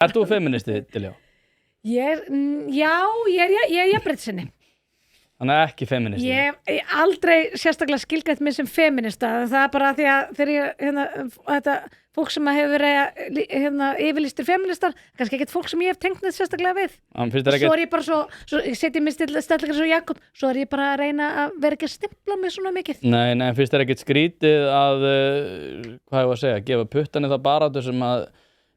Ert þú feministi, Diljá? Já, ég er jafnréttissinni. Þannig ekki feministi. Ég aldrei sérstaklega skilgrætt mig sem feminista. Það er bara því að þegar ég, þetta fólk sem hefur verið yfirlýstir feministar, kannski ekkert fólk sem ég hef tengt neitt sérstaklega við. Svo er ég bara svo setjum mig stellingar svo Jakob, svo er ég bara að reyna að vera ekki að stimpla mig svona mikið. Nei, finnst þér ekkert skrítið að, hvað ég var að segja, gefa puttan í það baráttu sem að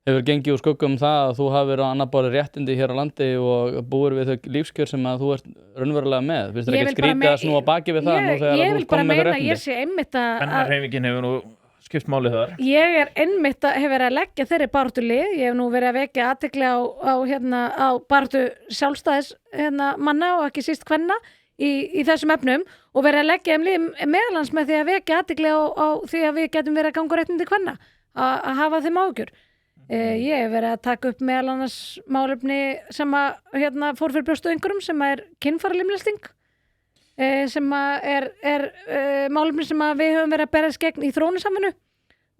hefur gengið úr skuggum það að þú hafi verið á annað borði réttindi hér á landi og búir við þau lífskjör sem að þú ert raunverulega með. Finnst þér ekkert skrítið að snúa baki við það nú þegar þú ert komin með þau réttindi? Ég sé einmitt að Kvennahreyfingin hefur nú skipt máli þar. Ég er einmitt að hef verið að leggja þeirri baráttu lið. Ég hef nú verið að vekja athygli á baráttu sjálfstæðis manna og ekki síst kvenna í þessum efnum og verið að leggja lið meðalans með því að vekja athygli á því að við getum verið að ganga réttindi kvenna að hafa þeim áhyggjur. Ég hef verið að taka upp meðal annars málefni sem að fór fyrir brjóstu einhverjum sem er kynfæralimlesting sem að er málefni sem að við höfum verið að berjast gegn í þróunarsamvinnu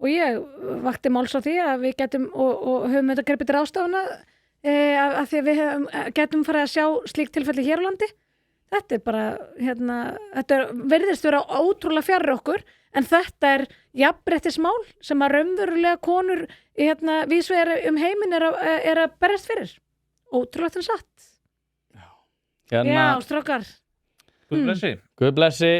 og ég vakti máls á því að við getum og höfum þetta gripið til ráðstafana af því að við getum farið að sjá slík tilfelli hér á landi. Þetta er bara, þetta virðist vera ótrúlega fjarri okkur en þetta er jafnréttismál sem að raunverulega konur vísvegar heiminn er að berjast fyrir. Ótrúlegt en satt. Já, strákar. Guð blessi. Guð blessi,